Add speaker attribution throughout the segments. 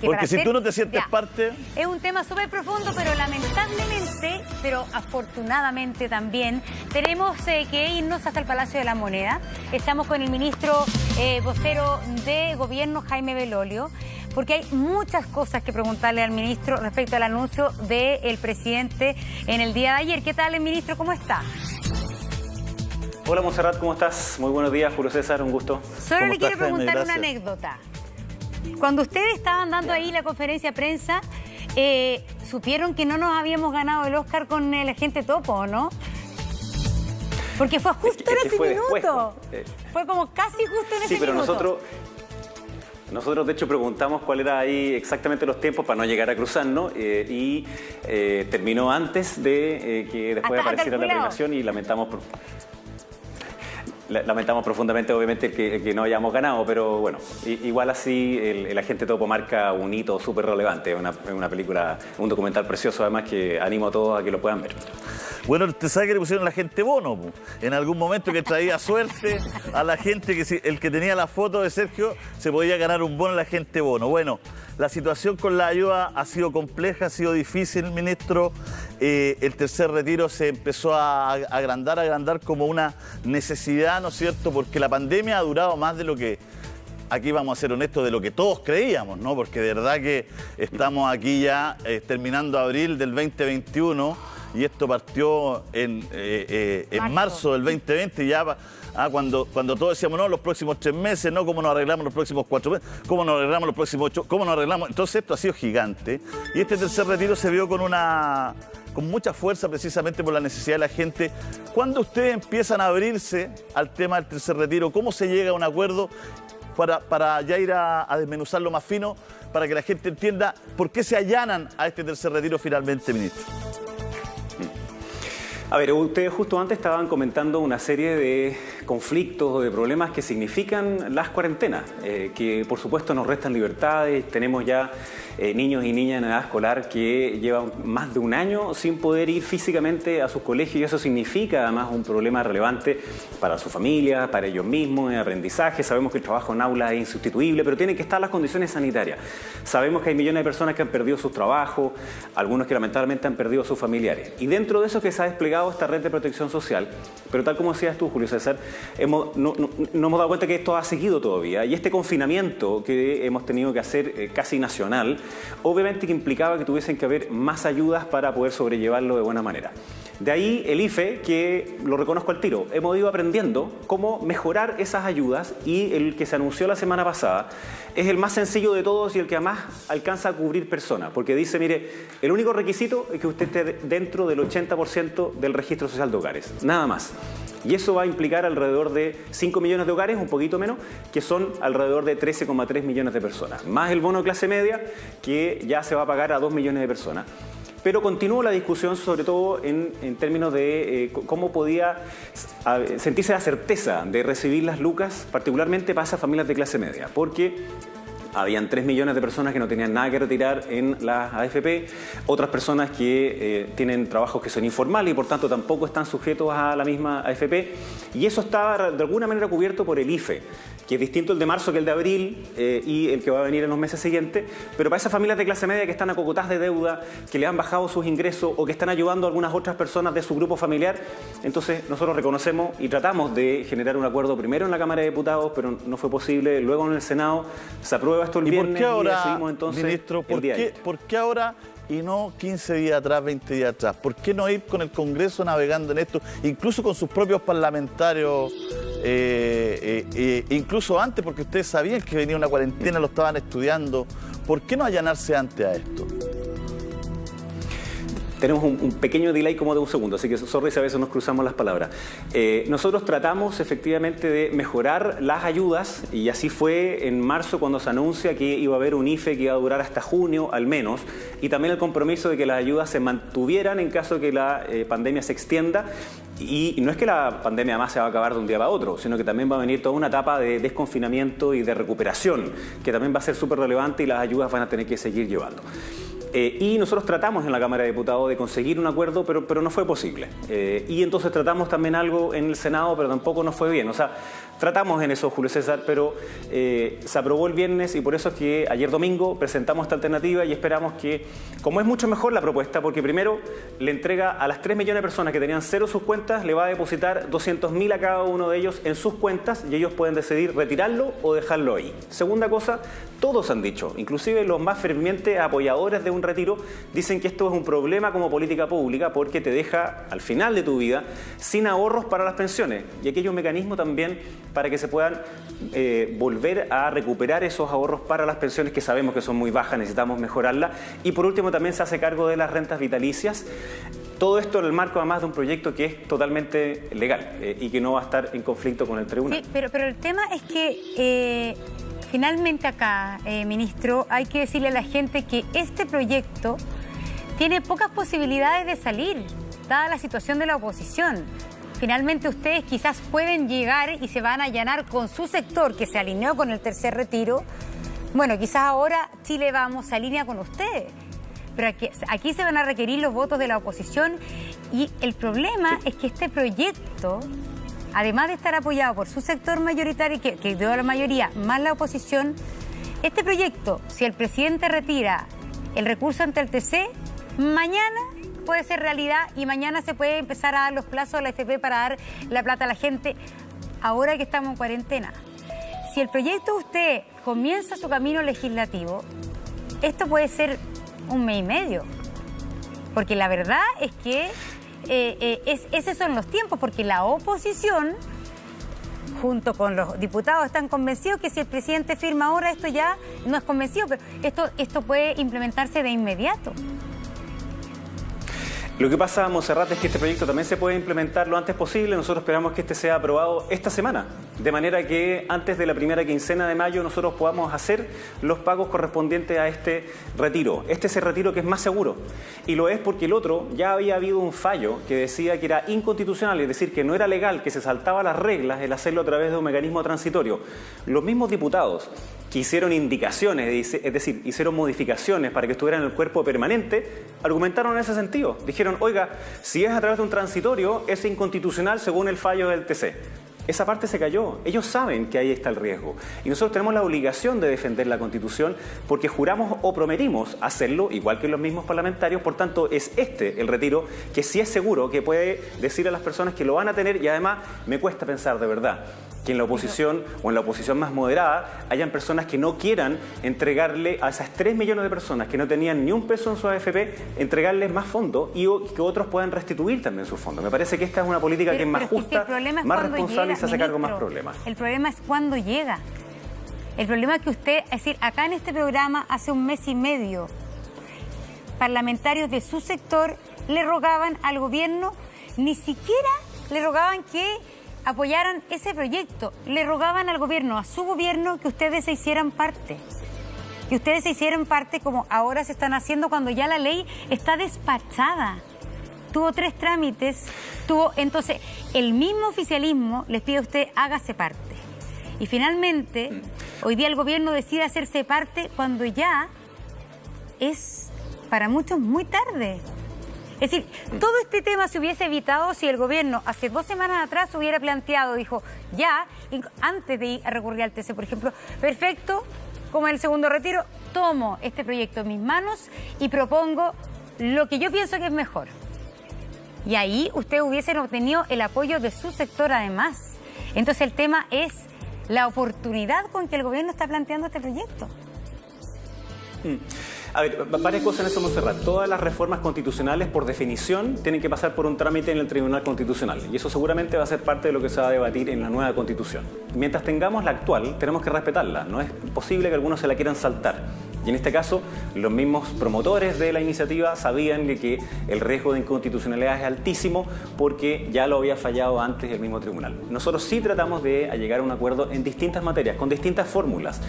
Speaker 1: Porque si tú no te sientes parte...
Speaker 2: Es un tema súper profundo, pero lamentablemente, pero afortunadamente también, tenemos que irnos hasta el Palacio de la Moneda. Estamos con el ministro vocero de Gobierno, Jaime Belolio, porque hay muchas cosas que preguntarle al ministro respecto al anuncio del presidente en el día de ayer. ¿Qué tal, ministro? ¿Cómo está?
Speaker 3: Hola, Montserrat, ¿cómo estás? Muy buenos días, Julio César, un gusto.
Speaker 2: Solo le quiero preguntar una anécdota. Cuando ustedes estaban dando ahí la conferencia de prensa, supieron que no nos habíamos ganado el Oscar con el agente Topo, ¿no? Porque fue justo en ese minuto. Fue como casi justo en ese minuto.
Speaker 3: Sí, pero nosotros de hecho preguntamos cuál era ahí exactamente los tiempos para no llegar a cruzarnos y terminó antes de que después apareciera la premiación y lamentamos profundamente, obviamente, que no hayamos ganado, pero bueno, igual así el agente Topo marca un hito súper relevante. Es una película, un documental precioso, además, que animo a todos a que lo puedan ver.
Speaker 1: Bueno, usted sabe que le pusieron la gente bono, en algún momento que traía suerte a la gente, que el que tenía la foto de Sergio se podía ganar un bono a la gente bono. Bueno, la situación con la ayuda ha sido compleja, ha sido difícil, ministro. El tercer retiro se empezó a agrandar como una necesidad, ¿no es cierto? Porque la pandemia ha durado más de lo que, aquí vamos a ser honestos, de lo que todos creíamos, ¿no? Porque de verdad que estamos aquí ya terminando abril del 2021 y esto partió en marzo del 2020 y ya... cuando todos decíamos, no, los próximos 3 meses, no, cómo nos arreglamos los próximos 4 meses, cómo nos arreglamos los próximos 8, cómo nos arreglamos. Entonces esto ha sido gigante. Y este tercer retiro se vio con mucha fuerza precisamente por la necesidad de la gente. ¿Cuándo ustedes empiezan a abrirse al tema del tercer retiro? ¿Cómo se llega a un acuerdo para ya ir a desmenuzarlo más fino, para que la gente entienda por qué se allanan a este tercer retiro finalmente, ministro?
Speaker 3: A ver, ustedes justo antes estaban comentando una serie de conflictos o de problemas que significan las cuarentenas, que por supuesto nos restan libertades. Tenemos ya niños y niñas en edad escolar que llevan más de un año sin poder ir físicamente a sus colegios y eso significa además un problema relevante para su familia, para ellos mismos, en aprendizaje. Sabemos que el trabajo en aula es insustituible, pero tienen que estar las condiciones sanitarias. Sabemos que hay millones de personas que han perdido sus trabajos, algunos que lamentablemente han perdido a sus familiares. Y dentro de eso que se ha desplegado esta red de protección social, pero tal como decías tú, Julio César, no hemos dado cuenta que esto ha seguido todavía y este confinamiento que hemos tenido que hacer casi nacional, obviamente que implicaba que tuviesen que haber más ayudas para poder sobrellevarlo de buena manera. De ahí el IFE, que lo reconozco al tiro, hemos ido aprendiendo cómo mejorar esas ayudas y el que se anunció la semana pasada es el más sencillo de todos y el que más alcanza a cubrir personas, porque dice, mire, el único requisito es que usted esté dentro del 80% del registro social de hogares, nada más. Y eso va a implicar alrededor de 5 millones de hogares, un poquito menos, que son alrededor de 13,3 millones de personas, más el bono de clase media, que ya se va a pagar a 2 millones de personas. Pero continúa la discusión, sobre todo en términos de cómo podía sentirse la certeza de recibir las lucas, particularmente para esas familias de clase media, porque habían 3 millones de personas que no tenían nada que retirar en las AFP, otras personas que tienen trabajos que son informales y por tanto tampoco están sujetos a la misma AFP, y eso estaba de alguna manera cubierto por el IFE, que es distinto el de marzo que el de abril y el que va a venir en los meses siguientes, pero para esas familias de clase media que están acogotadas de deuda, que le han bajado sus ingresos o que están ayudando a algunas otras personas de su grupo familiar, entonces nosotros reconocemos y tratamos de generar un acuerdo primero en la Cámara de Diputados, pero no fue posible, luego en el Senado se aprueba esto el viernes.
Speaker 1: ¿Y por qué ahora,
Speaker 3: y decidimos entonces,
Speaker 1: ministro,
Speaker 3: el
Speaker 1: por qué ahora y no 15 días atrás, 20 días atrás? ¿Por qué no ir con el Congreso navegando en esto, incluso con sus propios parlamentarios, incluso antes, porque ustedes sabían que venía una cuarentena, lo estaban estudiando? ¿Por qué no allanarse antes a esto?
Speaker 3: Tenemos un pequeño delay como de un segundo, así que sorry si a veces nos cruzamos las palabras. Nosotros tratamos efectivamente de mejorar las ayudas y así fue en marzo cuando se anuncia que iba a haber un IFE que iba a durar hasta junio al menos y también el compromiso de que las ayudas se mantuvieran en caso de que la pandemia se extienda. Y no es que la pandemia además se va a acabar de un día para otro, sino que también va a venir toda una etapa de desconfinamiento y de recuperación, que también va a ser súper relevante y las ayudas van a tener que seguir llevando. Y nosotros tratamos en la Cámara de Diputados de conseguir un acuerdo, pero no fue posible. Y entonces tratamos también algo en el Senado, pero tampoco nos fue bien. O sea, Tratamos en eso, Julio César, pero se aprobó el viernes y por eso es que ayer domingo presentamos esta alternativa y esperamos que, como es mucho mejor la propuesta, porque primero le entrega a las 3 millones de personas que tenían cero sus cuentas, le va a depositar 200.000 a cada uno de ellos en sus cuentas y ellos pueden decidir retirarlo o dejarlo ahí. Segunda cosa, todos han dicho, inclusive los más fervientes apoyadores de un retiro, dicen que esto es un problema como política pública porque te deja al final de tu vida sin ahorros para las pensiones. Y aquí hay un mecanismo también para que se puedan volver a recuperar esos ahorros para las pensiones que sabemos que son muy bajas, necesitamos mejorarlas. Y por último también se hace cargo de las rentas vitalicias. Todo esto en el marco además de un proyecto que es totalmente legal y que no va a estar en conflicto con el tribunal.
Speaker 2: Sí, pero el tema es que finalmente acá, ministro, hay que decirle a la gente que este proyecto tiene pocas posibilidades de salir, dada la situación de la oposición. Finalmente ustedes quizás pueden llegar y se van a allanar con su sector que se alineó con el tercer retiro. Bueno, quizás ahora Chile Vamos se alinea con ustedes, pero aquí se van a requerir los votos de la oposición y el problema es que este proyecto, además de estar apoyado por su sector mayoritario, que dio la mayoría, más la oposición, este proyecto, si el presidente retira el recurso ante el TC, mañana puede ser realidad y mañana se puede empezar a dar los plazos a la AFP para dar la plata a la gente ahora que estamos en cuarentena. Si el proyecto de usted comienza su camino legislativo, esto puede ser 1 mes y medio, porque la verdad es que esos son los tiempos, porque la oposición, junto con los diputados, están convencidos que si el presidente firma ahora, esto ya no es convencido, pero esto puede implementarse de inmediato.
Speaker 3: Lo que pasa, Monserrat, es que este proyecto también se puede implementar lo antes posible. Nosotros esperamos que este sea aprobado esta semana, de manera que antes de la primera quincena de mayo nosotros podamos hacer los pagos correspondientes a este retiro. Este es el retiro que es más seguro. Y lo es porque el otro ya había habido un fallo que decía que era inconstitucional, es decir, que no era legal, que se saltaba las reglas el hacerlo a través de un mecanismo transitorio. Los mismos diputados que hicieron indicaciones, es decir, hicieron modificaciones para que estuviera en el cuerpo permanente, argumentaron en ese sentido. Dijeron, oiga, si es a través de un transitorio, es inconstitucional según el fallo del TC. Esa parte se cayó. Ellos saben que ahí está el riesgo. Y nosotros tenemos la obligación de defender la Constitución porque juramos o prometimos hacerlo, igual que los mismos parlamentarios. Por tanto, es este el retiro que sí es seguro, que puede decir a las personas que lo van a tener. Y además, me cuesta pensar de verdad que en la oposición o en la oposición más moderada hayan personas que no quieran entregarle a esas 3 millones de personas que no tenían ni un peso en su AFP, entregarles más fondos y que otros puedan restituir también sus fondos. Me parece que esta es una política que es más justa, más responsable y se hace cargo más problemas.
Speaker 2: El problema es cuando llega. El problema es que usted, es decir, acá en este programa hace 1 mes y medio, parlamentarios de su sector le rogaban al gobierno, ni siquiera le rogaban que apoyaran ese proyecto, le rogaban al gobierno, a su gobierno, que ustedes se hicieran parte. Que ustedes se hicieran parte como ahora se están haciendo cuando ya la ley está despachada. Tuvo 3 trámites, entonces el mismo oficialismo les pide a usted hágase parte. Y finalmente, hoy día el gobierno decide hacerse parte cuando ya es para muchos muy tarde. Es decir, todo este tema se hubiese evitado si el gobierno hace 2 semanas atrás hubiera planteado, dijo, ya, antes de ir a recurrir al TC, por ejemplo, perfecto, como en el segundo retiro, tomo este proyecto en mis manos y propongo lo que yo pienso que es mejor. Y ahí ustedes hubiesen obtenido el apoyo de su sector además. Entonces el tema es la oportunidad con que el gobierno está planteando este proyecto.
Speaker 3: A ver, varias cosas en eso, Monserrat. Todas las reformas constitucionales, por definición, tienen que pasar por un trámite en el Tribunal Constitucional. Y eso seguramente va a ser parte de lo que se va a debatir en la nueva Constitución. Mientras tengamos la actual, tenemos que respetarla. No es posible que algunos se la quieran saltar. Y en este caso, los mismos promotores de la iniciativa sabían que el riesgo de inconstitucionalidad es altísimo porque ya lo había fallado antes el mismo tribunal. Nosotros sí tratamos de llegar a un acuerdo en distintas materias, con distintas fórmulas,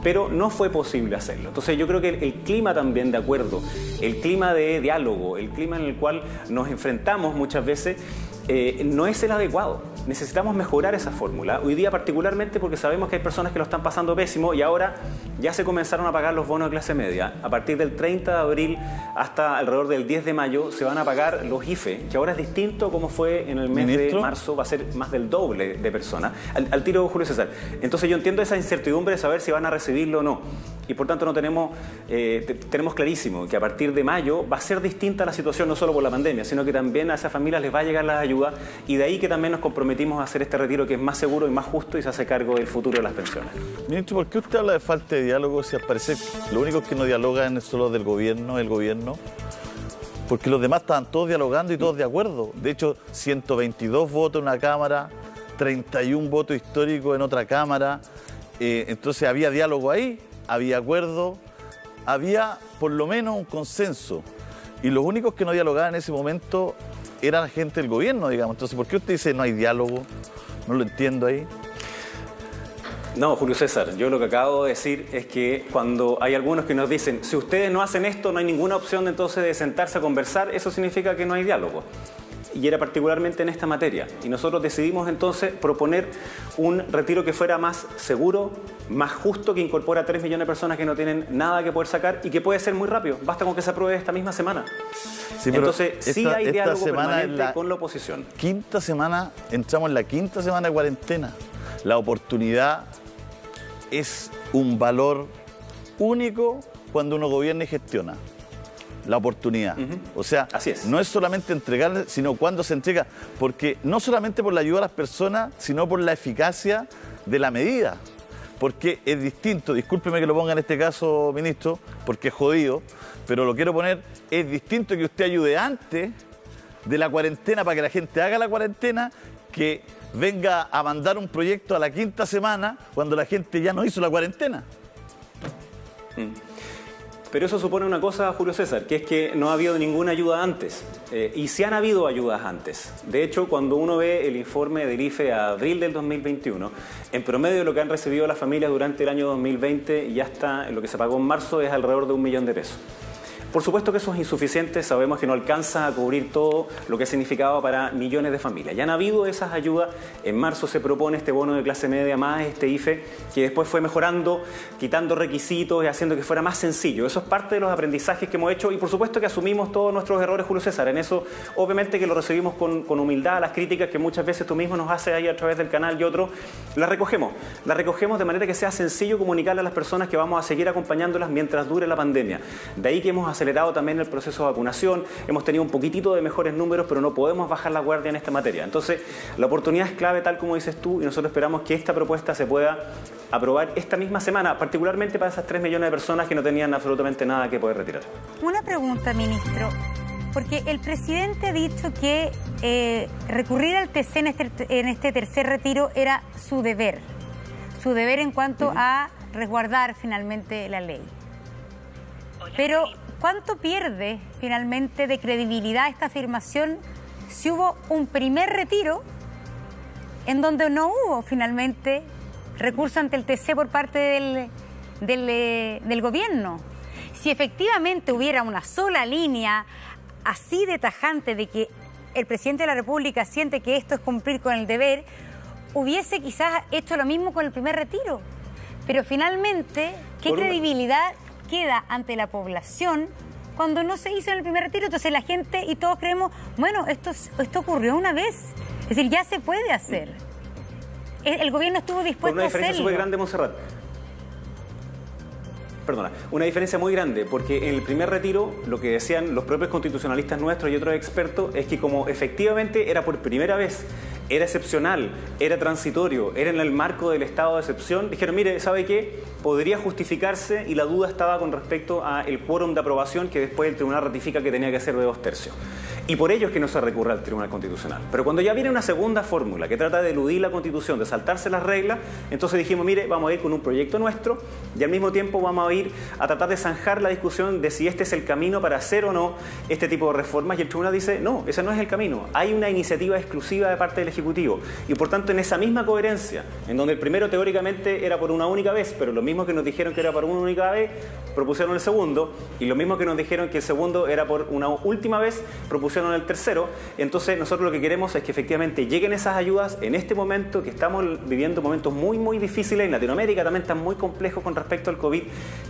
Speaker 3: pero no fue posible hacerlo. Entonces yo creo que el clima también de acuerdo, el clima de diálogo, el clima en el cual nos enfrentamos muchas veces, no es el adecuado. necesitamos mejorar esa fórmula. Hoy día particularmente porque sabemos que hay personas que lo están pasando pésimo y ahora ya se comenzaron a pagar los bonos de clase media. A partir del 30 de abril hasta alrededor del 10 de mayo se van a pagar los IFE, que ahora es distinto como fue en el mes de marzo, va a ser más del doble de personas. Al tiro, Julio César. Entonces yo entiendo esa incertidumbre de saber si van a recibirlo o no. Y por tanto no tenemos clarísimo que a partir de mayo va a ser distinta la situación, no solo por la pandemia, sino que también a esas familias les va a llegar las ayudas, y de ahí que también nos comprometimos a hacer este retiro que es más seguro y más justo y se hace cargo del futuro de las pensiones.
Speaker 1: Ministro, ¿por qué usted habla de falta de diálogo si al parecer lo único que no dialogan son los del gobierno, el gobierno? Porque los demás estaban todos dialogando y todos de acuerdo. De hecho, 122 votos en una Cámara, 31 votos históricos en otra Cámara. Entonces había diálogo ahí, había acuerdo, había por lo menos un consenso. Y los únicos que no dialogaban en ese momento era la gente del gobierno, digamos. Entonces, ¿por qué usted dice no hay diálogo? No lo entiendo ahí.
Speaker 3: No, Julio César, yo lo que acabo de decir es que cuando hay algunos que nos dicen si ustedes no hacen esto, no hay ninguna opción entonces de sentarse a conversar, eso significa que no hay diálogo. Y era particularmente en esta materia. Y nosotros decidimos entonces proponer un retiro que fuera más seguro, más justo, que incorpora a 3 millones de personas que no tienen nada que poder sacar y que puede ser muy rápido. Basta con que se apruebe esta misma semana. Sí, entonces, sí hay diálogo permanente con la oposición.
Speaker 1: Quinta semana, entramos en la quinta semana de cuarentena. La oportunidad es un valor único cuando uno gobierna y gestiona. La oportunidad. O sea,
Speaker 3: así es.
Speaker 1: No es solamente entregarle, sino cuando se entrega, porque no solamente por la ayuda a las personas, sino por la eficacia de la medida. Porque es distinto, discúlpeme que lo ponga en este caso, ministro, porque es jodido, pero lo quiero poner, es distinto que usted ayude antes de la cuarentena para que la gente haga la cuarentena, que venga a mandar un proyecto a la quinta semana cuando la gente ya no hizo la cuarentena.
Speaker 3: Pero eso supone una cosa, Julio César, que es que no ha habido ninguna ayuda antes. Y sí han habido ayudas antes. De hecho, cuando uno ve el informe del IFE a abril del 2021, en promedio lo que han recibido las familias durante el año 2020 y hasta lo que se pagó en marzo es alrededor de 1 millón de pesos. Por supuesto que eso es insuficiente, sabemos que no alcanza a cubrir todo lo que significaba para millones de familias. Ya han habido esas ayudas, en marzo se propone este bono de clase media más este IFE, que después fue mejorando, quitando requisitos y haciendo que fuera más sencillo. Eso es parte de los aprendizajes que hemos hecho y por supuesto que asumimos todos nuestros errores, Julio César. En eso obviamente que lo recibimos con humildad, las críticas que muchas veces tú mismo nos haces ahí a través del canal y otros, las recogemos de manera que sea sencillo comunicarle a las personas que vamos a seguir acompañándolas mientras dure la pandemia. De ahí que hemos acelerado también el proceso de vacunación, hemos tenido un poquitito de mejores números, pero no podemos bajar la guardia en esta materia. Entonces, la oportunidad es clave, tal como dices tú, y nosotros esperamos que esta propuesta se pueda aprobar esta misma semana, particularmente para esas 3 millones de personas que no tenían absolutamente nada que poder retirar.
Speaker 2: Una pregunta, ministro, porque el presidente ha dicho que recurrir al TC en este tercer retiro era su deber en cuanto a resguardar finalmente la ley. Pero, ¿cuánto pierde finalmente de credibilidad esta afirmación si hubo un primer retiro en donde no hubo finalmente recurso ante el TC por parte del gobierno? Si efectivamente hubiera una sola línea así de tajante de que el presidente de la República siente que esto es cumplir con el deber, hubiese quizás hecho lo mismo con el primer retiro. Pero finalmente, ¿qué credibilidad queda ante la población cuando no se hizo en el primer retiro? Entonces la gente y todos creemos, bueno, esto ocurrió una vez, es decir, ya se puede hacer. El gobierno estuvo dispuesto a hacerlo.
Speaker 3: Una diferencia súper grande, Montserrat. Perdona, una diferencia muy grande, porque en el primer retiro lo que decían los propios constitucionalistas nuestros y otros expertos es que como efectivamente era por primera vez, era excepcional, era transitorio, era en el marco del estado de excepción, dijeron, mire, ¿sabe qué? Podría justificarse y la duda estaba con respecto al quórum de aprobación que después el tribunal ratifica que tenía que ser de 2/3. Y por ello es que no se recurre al Tribunal Constitucional. Pero cuando ya viene una segunda fórmula que trata de eludir la Constitución, de saltarse las reglas, entonces dijimos, mire, vamos a ir con un proyecto nuestro y al mismo tiempo vamos a ir a tratar de zanjar la discusión de si este es el camino para hacer o no este tipo de reformas. Y el tribunal dice, no, ese no es el camino. Hay una iniciativa exclusiva de parte del Ejecutivo. Y por tanto, en esa misma coherencia, en donde el primero teóricamente era por una única vez, pero lo mismo que nos dijeron que era por una única vez, propusieron el segundo, y lo mismo que nos dijeron que el segundo era por una última vez, propusieron o en el tercero. Entonces nosotros lo que queremos es que efectivamente lleguen esas ayudas en este momento, que estamos viviendo momentos muy, muy difíciles. En Latinoamérica también está muy complejo con respecto al COVID,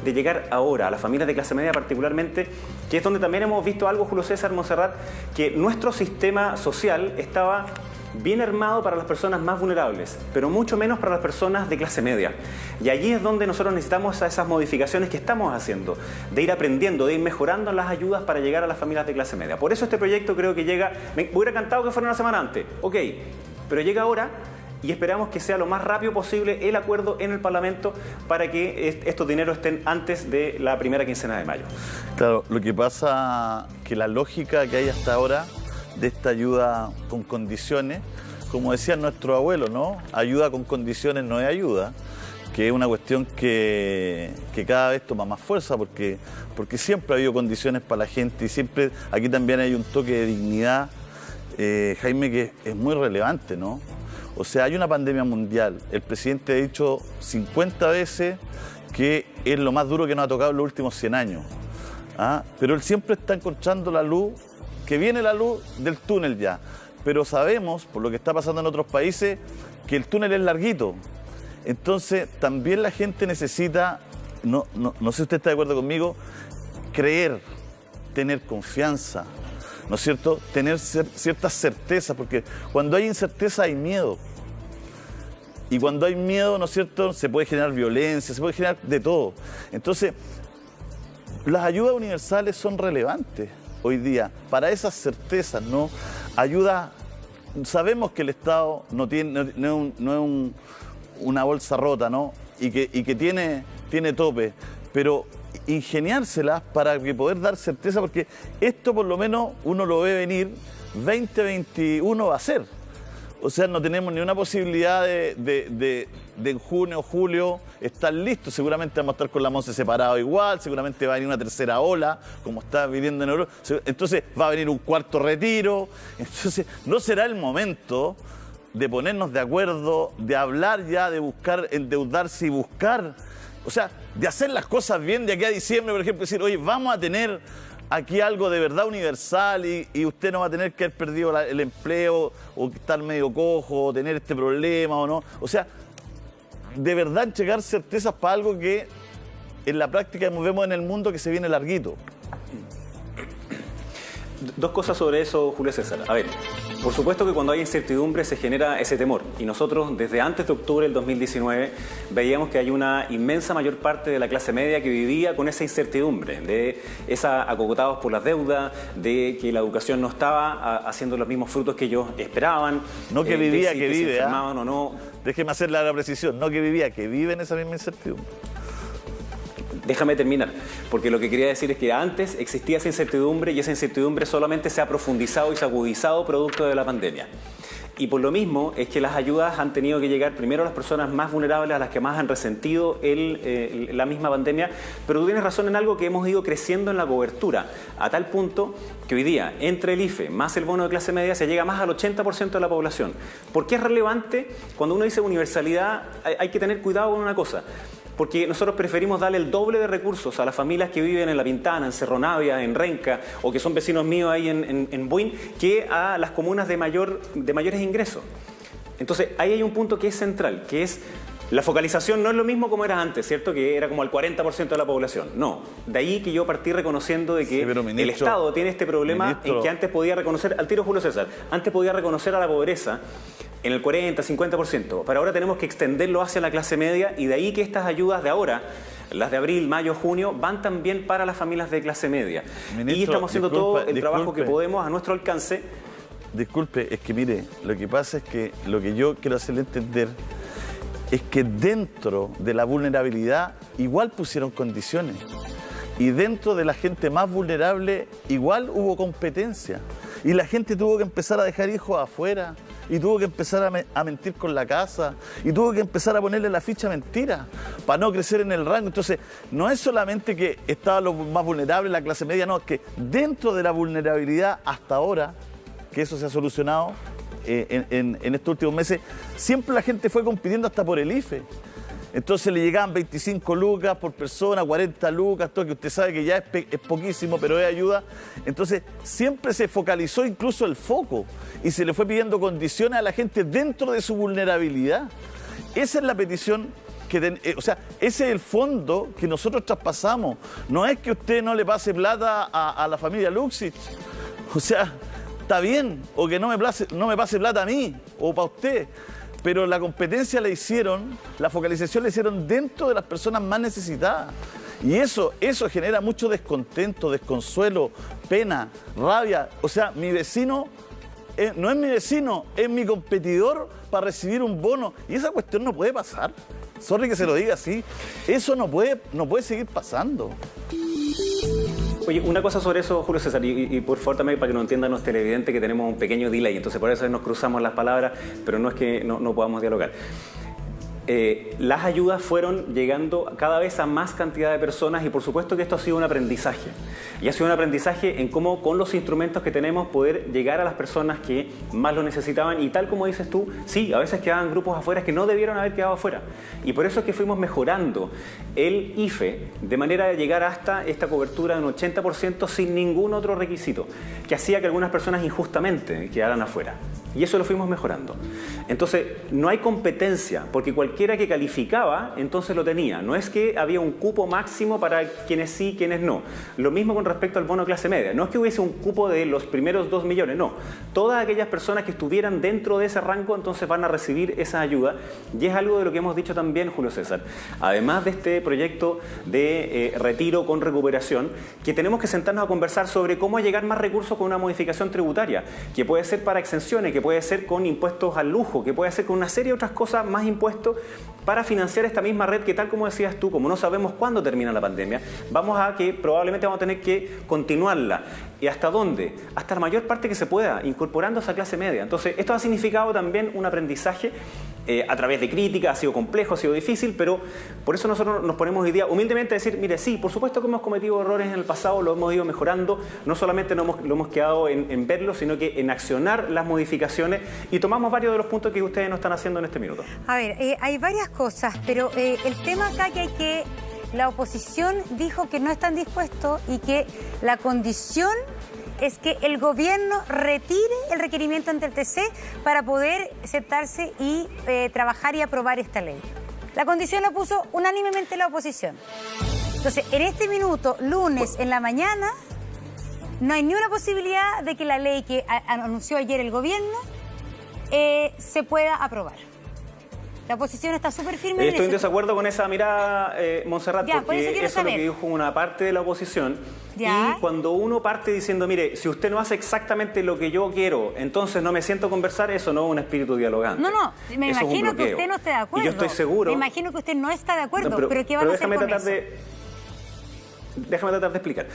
Speaker 3: de llegar ahora a las familias de clase media particularmente, que es donde también hemos visto algo, Julio César, Montserrat, que nuestro sistema social estaba bien armado para las personas más vulnerables, pero mucho menos para las personas de clase media. Y allí es donde nosotros necesitamos esas modificaciones que estamos haciendo, de ir aprendiendo, de ir mejorando las ayudas para llegar a las familias de clase media. Por eso este proyecto creo que llega, me hubiera encantado que fuera una semana antes, ok, pero llega ahora y esperamos que sea lo más rápido posible el acuerdo en el Parlamento para que estos dineros estén antes de la primera quincena de mayo.
Speaker 1: Claro, lo que pasa que la lógica que hay hasta ahora de esta ayuda con condiciones, como decían nuestros abuelos, ¿no? Ayuda con condiciones no es ayuda, que es una cuestión que cada vez toma más fuerza porque siempre ha habido condiciones para la gente y siempre aquí también hay un toque de dignidad, Jaime, que es muy relevante, ¿no? O sea, hay una pandemia mundial, el presidente ha dicho 50 veces que es lo más duro que nos ha tocado en los últimos 100 años, ¿ah? Pero él siempre está encontrando la luz, que viene la luz del túnel ya, pero sabemos, por lo que está pasando en otros países, que el túnel es larguito. Entonces, también la gente necesita, no sé si usted está de acuerdo conmigo, creer, tener confianza, ¿no es cierto? Tener ciertas certezas, porque cuando hay incerteza hay miedo. Y cuando hay miedo, ¿no es cierto?, se puede generar violencia, se puede generar de todo. Entonces, las ayudas universales son relevantes hoy día, para esas certezas, ¿no? Ayuda, sabemos que el Estado no es una bolsa rota, ¿no? Y que tiene tope, pero ingeniárselas para que poder dar certeza, porque esto por lo menos uno lo ve venir, 2021 va a ser. O sea, no tenemos ni una posibilidad de en junio o julio estar listos. Seguramente vamos a estar con la MONSE separado igual, seguramente va a venir una tercera ola, como está viviendo en Europa. Entonces va a venir un cuarto retiro. Entonces no será el momento de ponernos de acuerdo, de hablar ya, de buscar, endeudarse y buscar. O sea, de hacer las cosas bien de aquí a diciembre, por ejemplo, decir, oye, vamos a tener aquí algo de verdad universal y usted no va a tener que haber perdido el empleo o estar medio cojo o tener este problema o no. O sea, de verdad llegar certezas para algo que en la práctica vemos en el mundo que se viene larguito.
Speaker 3: Dos cosas sobre eso, Julio César. A ver, por supuesto que cuando hay incertidumbre se genera ese temor. Y nosotros, desde antes de octubre del 2019, veíamos que hay una inmensa mayor parte de la clase media que vivía con esa incertidumbre, de acogotados por las deudas, de que la educación no estaba haciendo los mismos frutos que ellos esperaban.
Speaker 1: No que vivía, que vive.
Speaker 3: Se enfermaban o no.
Speaker 1: Déjeme hacerle la precisión. No que vivía, que vive en esa misma incertidumbre.
Speaker 3: Déjame terminar, porque lo que quería decir es que antes existía esa incertidumbre y esa incertidumbre solamente se ha profundizado y se ha agudizado producto de la pandemia. Y por lo mismo es que las ayudas han tenido que llegar primero a las personas más vulnerables, a las que más han resentido la misma pandemia, pero tú tienes razón en algo, que hemos ido creciendo en la cobertura, a tal punto que hoy día, entre el IFE más el bono de clase media, se llega más al 80% de la población. ¿Por qué es relevante? Cuando uno dice universalidad, hay que tener cuidado con una cosa. Porque nosotros preferimos darle el doble de recursos a las familias que viven en La Pintana, en Cerro Navia, en Renca, o que son vecinos míos ahí en Buin, que a las comunas de mayores ingresos. Entonces, ahí hay un punto que es central, que es la focalización. No es lo mismo como era antes, ¿cierto? Que era como el 40% de la población. No, de ahí que yo partí reconociendo de que el Estado tiene este problema en que antes podía reconocer, al tiro Julio César, antes podía reconocer a la pobreza en el 40, 50%, pero ahora tenemos que extenderlo hacia la clase media, y de ahí que estas ayudas de ahora, las de abril, mayo, junio, van también para las familias de clase media. Ministro, y estamos haciendo todo el trabajo que podemos a nuestro alcance.
Speaker 1: Disculpe, es que mire, lo que pasa es que lo que yo quiero hacerle entender es que dentro de la vulnerabilidad igual pusieron condiciones, y dentro de la gente más vulnerable igual hubo competencia, y la gente tuvo que empezar a dejar hijos afuera, y tuvo que empezar a mentir con la casa, y tuvo que empezar a ponerle la ficha mentira para no crecer en el rango. Entonces, no es solamente que estaban los más vulnerables, la clase media, no, es que dentro de la vulnerabilidad hasta ahora, que eso se ha solucionado en estos últimos meses, siempre la gente fue compitiendo hasta por el IFE. Entonces le llegaban 25 lucas por persona, 40 lucas, todo que usted sabe que ya es poquísimo, pero es ayuda. Entonces siempre se focalizó incluso el foco y se le fue pidiendo condiciones a la gente dentro de su vulnerabilidad. Esa es la petición o sea, ese es el fondo que nosotros traspasamos. No es que usted no le pase plata a la familia Luxich. O sea, está bien, o que no me pase plata a mí o para usted. Pero la competencia la hicieron, la focalización la hicieron dentro de las personas más necesitadas. Y eso genera mucho descontento, desconsuelo, pena, rabia. O sea, mi vecino no es mi vecino, es mi competidor para recibir un bono. Y esa cuestión no puede pasar. Sorry que se lo diga así. Eso no puede seguir pasando.
Speaker 3: Oye, una cosa sobre eso, Julio César, y por favor también para que nos entiendan los televidentes que tenemos un pequeño delay, entonces por eso nos cruzamos las palabras, pero no es que no podamos dialogar. Las ayudas fueron llegando cada vez a más cantidad de personas y por supuesto que esto ha sido un aprendizaje. Y ha sido un aprendizaje en cómo con los instrumentos que tenemos poder llegar a las personas que más lo necesitaban y tal como dices tú, sí, a veces quedaban grupos afuera que no debieron haber quedado afuera. Y por eso es que fuimos mejorando el IFE de manera de llegar hasta esta cobertura de un 80% sin ningún otro requisito, que hacía que algunas personas injustamente quedaran afuera. Y eso lo fuimos mejorando. Entonces, no hay competencia, porque cualquiera que calificaba, entonces lo tenía. No es que había un cupo máximo para quienes sí, quienes no. Lo mismo con respecto al bono clase media. No es que hubiese un cupo de los primeros 2 millones, no. Todas aquellas personas que estuvieran dentro de ese rango, entonces van a recibir esa ayuda. Y es algo de lo que hemos dicho también, Julio César. Además de este proyecto de retiro con recuperación, que tenemos que sentarnos a conversar sobre cómo llegar más recursos con una modificación tributaria, que puede ser para exenciones, que puede ser con impuestos al lujo, que puede ser con una serie de otras cosas, más impuestos, para financiar esta misma red que, tal como decías tú, como no sabemos cuándo termina la pandemia, probablemente vamos a tener que continuarla. ¿Y hasta dónde? Hasta la mayor parte que se pueda, incorporando a esa clase media. Entonces, esto ha significado también un aprendizaje a través de crítica, ha sido complejo, ha sido difícil, pero por eso nosotros nos ponemos hoy día humildemente a decir, mire, sí, por supuesto que hemos cometido errores en el pasado, lo hemos ido mejorando, no solamente lo hemos quedado en verlo, sino que en accionar las modificaciones y tomamos varios de los puntos que ustedes nos están haciendo en este minuto.
Speaker 2: A ver, hay varias cosas, pero el tema acá que la oposición dijo que no están dispuestos y que la condición es que el gobierno retire el requerimiento ante el TC para poder sentarse y trabajar y aprobar esta ley. La condición la puso unánimemente la oposición. Entonces, en este minuto, lunes en la mañana, no hay ni una posibilidad de que la ley que anunció ayer el gobierno se pueda aprobar. La oposición está súper firme.
Speaker 3: Estoy en desacuerdo con esa mirada, Montserrat, porque eso es lo que dijo una parte de la oposición.
Speaker 2: Ya.
Speaker 3: Y cuando uno parte diciendo, mire, si usted no hace exactamente lo que yo quiero, entonces no me siento a conversar, eso no es un espíritu dialogante.
Speaker 2: No, me imagino que usted no esté de acuerdo.
Speaker 3: Y yo estoy seguro.
Speaker 2: Me imagino que usted no está de acuerdo, pero ¿qué van a hacer con eso?
Speaker 3: Déjame tratar de explicar.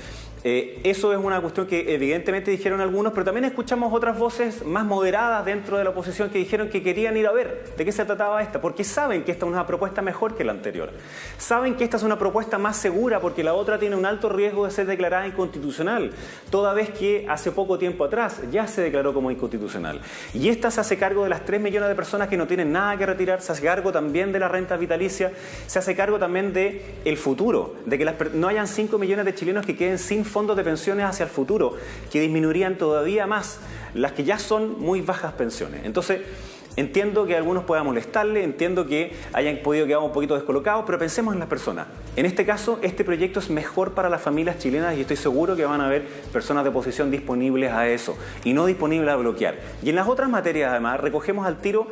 Speaker 3: Eso es una cuestión que evidentemente dijeron algunos, pero también escuchamos otras voces más moderadas dentro de la oposición que dijeron que querían ir a ver de qué se trataba esta, porque saben que esta es una propuesta mejor que la anterior. Saben que esta es una propuesta más segura porque la otra tiene un alto riesgo de ser declarada inconstitucional, toda vez que hace poco tiempo atrás ya se declaró como inconstitucional. Y esta se hace cargo de las 3 millones de personas que no tienen nada que retirar, se hace cargo también de la renta vitalicia, se hace cargo también de el futuro, de que no hayan 5 millones de chilenos que queden sin fondos de pensiones hacia el futuro, que disminuirían todavía más las que ya son muy bajas pensiones. Entonces, entiendo que a algunos pueda molestarle, entiendo que hayan podido quedar un poquito descolocados, pero pensemos en las personas. En este caso, este proyecto es mejor para las familias chilenas y estoy seguro que van a haber personas de oposición disponibles a eso y no disponibles a bloquear. Y en las otras materias, además, recogemos al tiro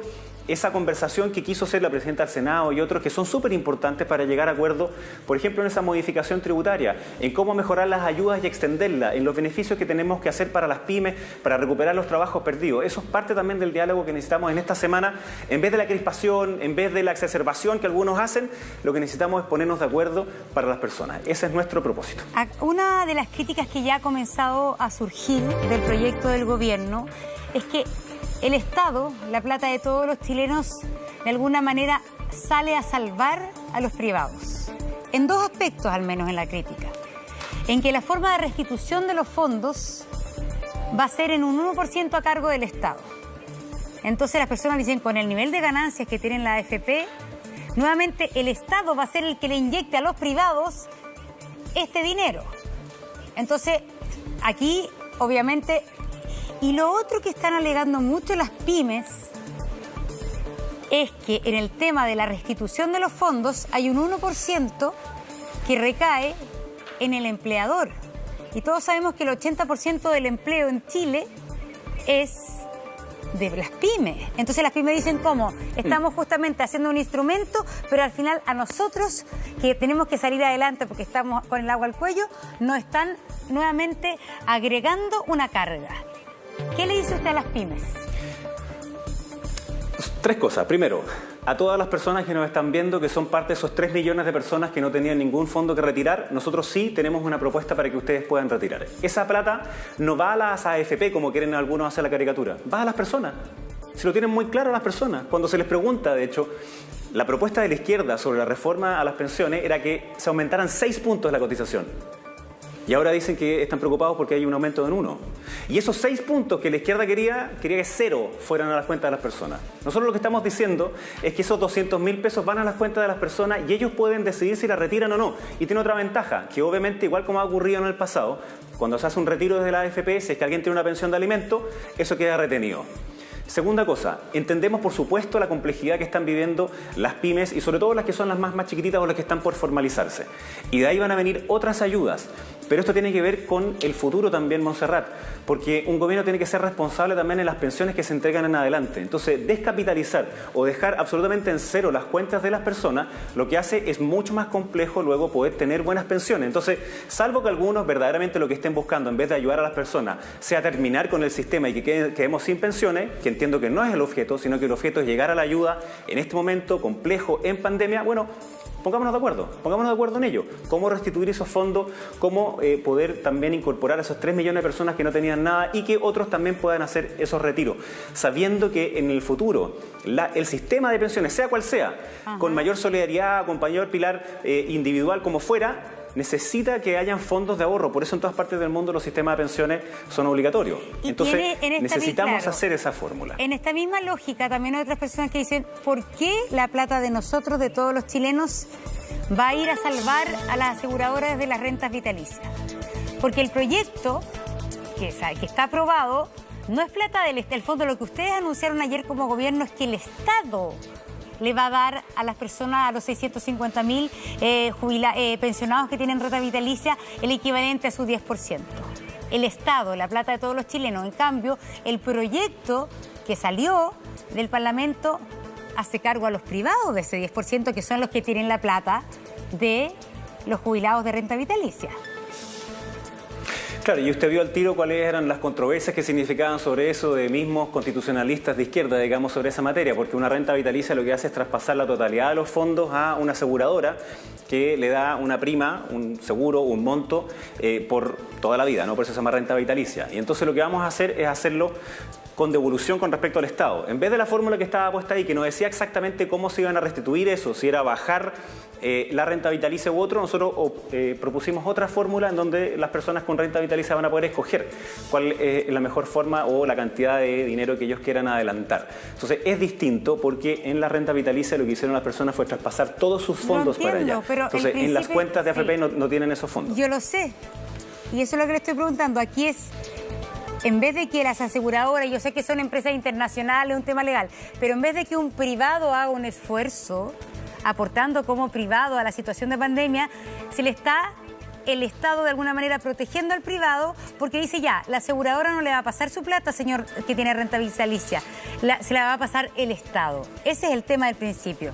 Speaker 3: esa conversación que quiso hacer la presidenta del Senado y otros que son súper importantes para llegar a acuerdo, por ejemplo, en esa modificación tributaria, en cómo mejorar las ayudas y extenderlas, en los beneficios que tenemos que hacer para las pymes, para recuperar los trabajos perdidos. Eso es parte también del diálogo que necesitamos en esta semana. En vez de la crispación, en vez de la exacerbación que algunos hacen, lo que necesitamos es ponernos de acuerdo para las personas. Ese es nuestro propósito.
Speaker 2: Una de las críticas que ya ha comenzado a surgir del proyecto del gobierno es que el Estado, la plata de todos los chilenos, de alguna manera sale a salvar a los privados. En 2 aspectos, al menos en la crítica. En que la forma de restitución de los fondos va a ser en un 1% a cargo del Estado. Entonces las personas dicen, con el nivel de ganancias que tienen la AFP, nuevamente el Estado va a ser el que le inyecte a los privados este dinero. Entonces, aquí, obviamente, y lo otro que están alegando mucho las pymes es que en el tema de la restitución de los fondos hay un 1% que recae en el empleador. Y todos sabemos que el 80% del empleo en Chile es de las pymes. Entonces las pymes dicen, ¿cómo? Estamos justamente haciendo un instrumento, pero al final a nosotros, que tenemos que salir adelante porque estamos con el agua al cuello, nos están nuevamente agregando una carga. ¿Qué le dice usted a las pymes?
Speaker 3: Tres cosas. Primero, a todas las personas que nos están viendo, que son parte de esos 3 millones de personas que no tenían ningún fondo que retirar, nosotros sí tenemos una propuesta para que ustedes puedan retirar. Esa plata no va a las AFP, como quieren algunos hacer la caricatura, va a las personas. Si lo tienen muy claro las personas. Cuando se les pregunta, de hecho, la propuesta de la izquierda sobre la reforma a las pensiones era que se aumentaran 6 puntos la cotización. Y ahora dicen que están preocupados porque hay un aumento en 1. Y esos 6 puntos que la izquierda quería que 0 fueran a las cuentas de las personas. Nosotros lo que estamos diciendo es que esos 200.000 pesos van a las cuentas de las personas y ellos pueden decidir si la retiran o no. Y tiene otra ventaja, que obviamente, igual como ha ocurrido en el pasado, cuando se hace un retiro desde la AFP, si es que alguien tiene una pensión de alimento, eso queda retenido. Segunda cosa, entendemos por supuesto la complejidad que están viviendo las pymes y sobre todo las que son las más chiquititas o las que están por formalizarse. Y de ahí van a venir otras ayudas. Pero esto tiene que ver con el futuro también, Montserrat, porque un gobierno tiene que ser responsable también en las pensiones que se entregan en adelante. Entonces, descapitalizar o dejar absolutamente en cero las cuentas de las personas, lo que hace es mucho más complejo luego poder tener buenas pensiones. Entonces, salvo que algunos verdaderamente lo que estén buscando, en vez de ayudar a las personas, sea terminar con el sistema y que quedemos sin pensiones, que entiendo que no es el objeto, sino que el objeto es llegar a la ayuda en este momento complejo en pandemia, bueno, pongámonos de acuerdo en ello. Cómo restituir esos fondos, cómo poder también incorporar a esos 3 millones de personas que no tenían nada y que otros también puedan hacer esos retiros, sabiendo que en el futuro el sistema de pensiones, sea cual sea, con mayor solidaridad, con mayor pilar individual como fuera, necesita que hayan fondos de ahorro. Por eso en todas partes del mundo los sistemas de pensiones son obligatorios. Entonces necesitamos hacer esa fórmula.
Speaker 2: En esta misma lógica también hay otras personas que dicen, ¿por qué la plata de nosotros, de todos los chilenos, va a ir a salvar a las aseguradoras de las rentas vitalicias? Porque el proyecto que está aprobado no es plata del fondo. Lo que ustedes anunciaron ayer como gobierno es que el Estado le va a dar a las personas, a los 650.000 pensionados que tienen renta vitalicia, el equivalente a su 10%. El Estado, la plata de todos los chilenos. En cambio, el proyecto que salió del Parlamento hace cargo a los privados de ese 10%, que son los que tienen la plata de los jubilados de renta vitalicia.
Speaker 3: Claro, y usted vio al tiro cuáles eran las controversias que significaban sobre eso de mismos constitucionalistas de izquierda, digamos, sobre esa materia, porque una renta vitalicia lo que hace es traspasar la totalidad de los fondos a una aseguradora que le da una prima, un seguro, un monto por toda la vida, ¿no? Por eso se llama renta vitalicia. Y entonces lo que vamos a hacer es hacerlo con devolución con respecto al Estado. En vez de la fórmula que estaba puesta ahí, que no decía exactamente cómo se iban a restituir eso, si era bajar la renta vitalicia u otro, nosotros propusimos otra fórmula en donde las personas con renta vitalicia van a poder escoger cuál es la mejor forma o la cantidad de dinero que ellos quieran adelantar. Entonces es distinto porque en la renta vitalicia lo que hicieron las personas fue traspasar todos sus fondos para allá. Entonces en las cuentas de AFP no tienen esos fondos.
Speaker 2: Yo lo sé. Y eso es lo que le estoy preguntando. Aquí es, en vez de que las aseguradoras, yo sé que son empresas internacionales, un tema legal, pero en vez de que un privado haga un esfuerzo aportando como privado a la situación de pandemia, se le está el Estado de alguna manera protegiendo al privado porque dice ya, la aseguradora no le va a pasar su plata, señor que tiene renta vitalicia, se la va a pasar el Estado. Ese es el tema del principio.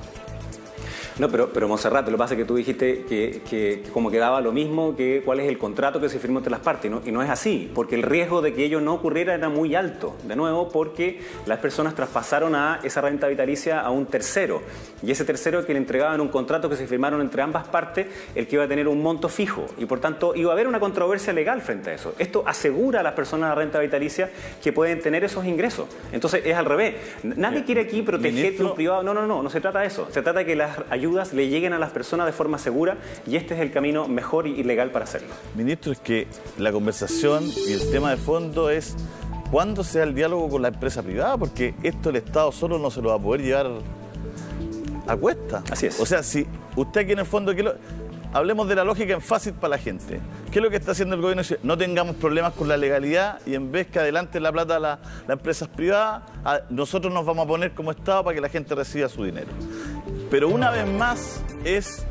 Speaker 3: No, pero Montserrat, lo que pasa es que tú dijiste que como quedaba lo mismo que cuál es el contrato que se firmó entre las partes, ¿no? Y no es así, porque el riesgo de que ello no ocurriera era muy alto, de nuevo, porque las personas traspasaron a esa renta vitalicia a un tercero, y ese tercero que le entregaban un contrato que se firmaron entre ambas partes, el que iba a tener un monto fijo, y por tanto iba a haber una controversia legal frente a eso. Esto asegura a las personas de la renta vitalicia que pueden tener esos ingresos. Entonces es al revés. Nadie quiere aquí proteger a un privado. No se trata de eso. Se trata de que las ayudas le lleguen a las personas de forma segura y este es el camino mejor y legal para hacerlo.
Speaker 1: Ministro, es que la conversación y el tema de fondo es cuándo sea el diálogo con la empresa privada, porque esto el Estado solo no se lo va a poder llevar a cuesta.
Speaker 3: Así es.
Speaker 1: O sea, si usted aquí en el fondo... Hablemos de la lógica en fácil para la gente. ¿Qué es lo que está haciendo el gobierno? No tengamos problemas con la legalidad y en vez que adelante la plata a las empresas privadas, nosotros nos vamos a poner como Estado para que la gente reciba su dinero. Pero una vez más es...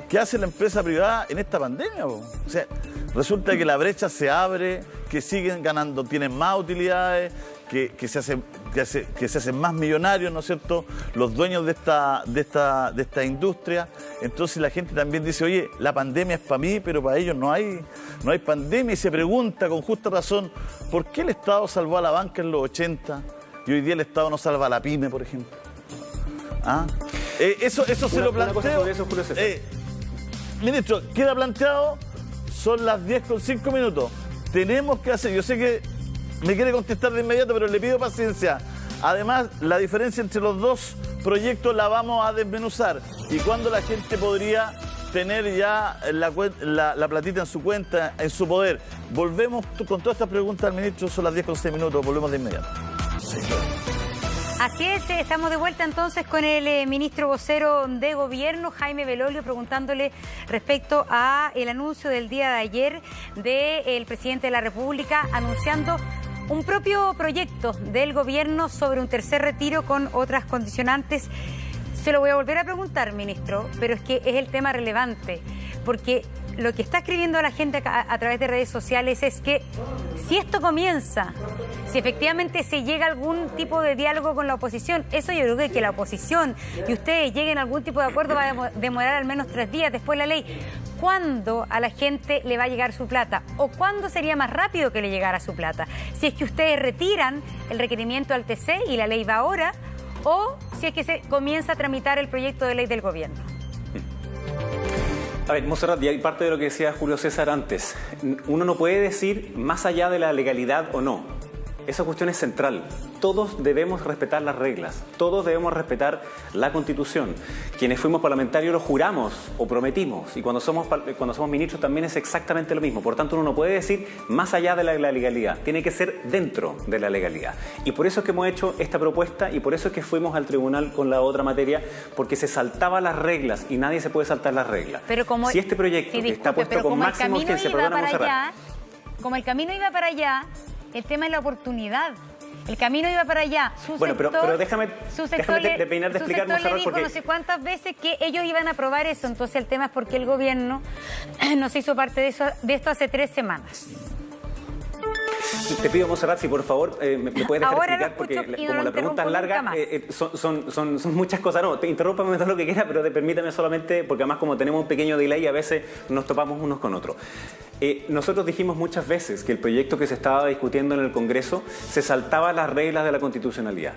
Speaker 1: ¿Qué hace la empresa privada en esta pandemia? O sea, resulta que la brecha se abre, que siguen ganando, tienen más utilidades, que se hacen más millonarios, ¿no es cierto?, los dueños de esta industria. Entonces la gente también dice, oye, la pandemia es para mí, pero para ellos no hay pandemia. Y se pregunta con justa razón, ¿por qué el Estado salvó a la banca en los 80 y hoy día el Estado no salva a la pyme, por ejemplo? ¿Ah? Eso se lo planteo. Ministro, queda planteado, son las 10:05. Tenemos que hacer, yo sé que me quiere contestar de inmediato, pero le pido paciencia. Además, la diferencia entre los dos proyectos la vamos a desmenuzar. ¿Y cuándo la gente podría tener ya la platita en su cuenta, en su poder? Volvemos con todas estas preguntas al ministro, son las 10:06, volvemos de inmediato. Sí, claro.
Speaker 2: Así es, estamos de vuelta entonces con el ministro vocero de Gobierno, Jaime Belolio, preguntándole respecto a el anuncio del día de ayer del presidente de la República, anunciando un propio proyecto del Gobierno sobre un tercer retiro con otras condicionantes. Se lo voy a volver a preguntar, ministro, pero es que es el tema relevante, porque lo que está escribiendo la gente a través de redes sociales es que si esto comienza, si efectivamente se llega a algún tipo de diálogo con la oposición, eso yo creo que la oposición y ustedes lleguen a algún tipo de acuerdo va a demorar al menos 3 días después la ley. ¿Cuándo a la gente le va a llegar su plata? ¿O cuándo sería más rápido que le llegara su plata? Si es que ustedes retiran el requerimiento al TC y la ley va ahora, o si es que se comienza a tramitar el proyecto de ley del gobierno.
Speaker 3: A ver, Monserrat, y hay parte de lo que decía Julio César antes. Uno no puede decir más allá de la legalidad o no. Esa cuestión es central. Todos debemos respetar las reglas, todos debemos respetar la Constitución. Quienes fuimos parlamentarios lo juramos o prometimos, y cuando somos ministros también es exactamente lo mismo. Por tanto, uno no puede decir más allá de la legalidad, tiene que ser dentro de la legalidad. Y por eso es que hemos hecho esta propuesta y por eso es que fuimos al tribunal con la otra materia, porque se saltaban las reglas y nadie se puede saltar las reglas.
Speaker 2: Pero como,
Speaker 3: si este proyecto que está puesto con máximo que se perdona Monserrat.
Speaker 2: Como el camino iba para allá, el tema es la oportunidad. El camino iba para allá.
Speaker 3: Pero déjame terminar de explicar, Monserrat,
Speaker 2: dijo porque no sé cuántas veces que ellos iban a aprobar eso. Entonces el tema es porque el gobierno no se hizo parte de esto hace 3 semanas.
Speaker 3: Te pido, Monserrat, si por favor me puedes dejar explicar, porque como la pregunta es larga, son muchas cosas. No, interrúmpame todo lo que quiera, pero permítame solamente, porque además como tenemos un pequeño delay, a veces nos topamos unos con otros. Nosotros dijimos muchas veces que el proyecto que se estaba discutiendo en el Congreso se saltaba las reglas de la constitucionalidad.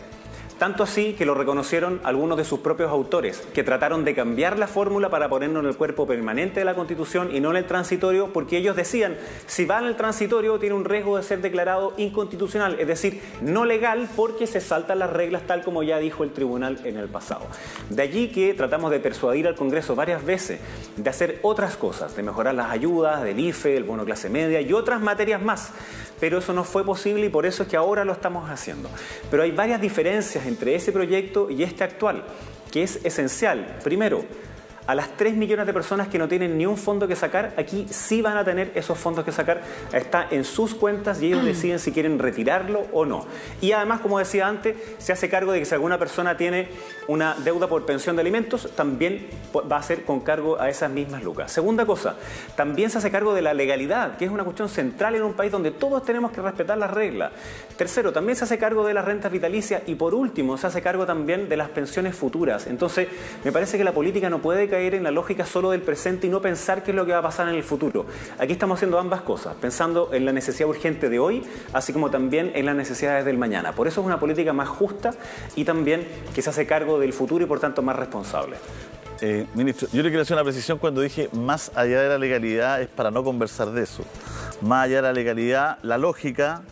Speaker 3: Tanto así que lo reconocieron algunos de sus propios autores, que trataron de cambiar la fórmula para ponerlo en el cuerpo permanente de la Constitución y no en el transitorio, porque ellos decían, si va en el transitorio tiene un riesgo de ser declarado inconstitucional, es decir, no legal, porque se saltan las reglas tal como ya dijo el tribunal en el pasado. De allí que tratamos de persuadir al Congreso varias veces de hacer otras cosas, de mejorar las ayudas, del IFE, el bono clase media y otras materias más. Pero eso no fue posible y por eso es que ahora lo estamos haciendo. Pero hay varias diferencias entre ese proyecto y este actual, que es esencial. Primero, a las 3 millones de personas que no tienen ni un fondo que sacar, aquí sí van a tener esos fondos que sacar, está en sus cuentas y ellos deciden si quieren retirarlo o no. Y además, como decía antes, se hace cargo de que si alguna persona tiene una deuda por pensión de alimentos, también va a ser con cargo a esas mismas lucas. Segunda cosa, también se hace cargo de la legalidad, que es una cuestión central en un país donde todos tenemos que respetar las reglas. Tercero, también se hace cargo de las rentas vitalicias y por último, se hace cargo también de las pensiones futuras. Entonces, me parece que la política no puede caer en la lógica solo del presente y no pensar qué es lo que va a pasar en el futuro. Aquí estamos haciendo ambas cosas, pensando en la necesidad urgente de hoy, así como también en las necesidades del mañana. Por eso es una política más justa y también que se hace cargo del futuro y por tanto más responsable.
Speaker 1: Ministro, yo le quiero hacer una precisión cuando dije más allá de la legalidad, es para no conversar de eso. Más allá de la legalidad, la lógica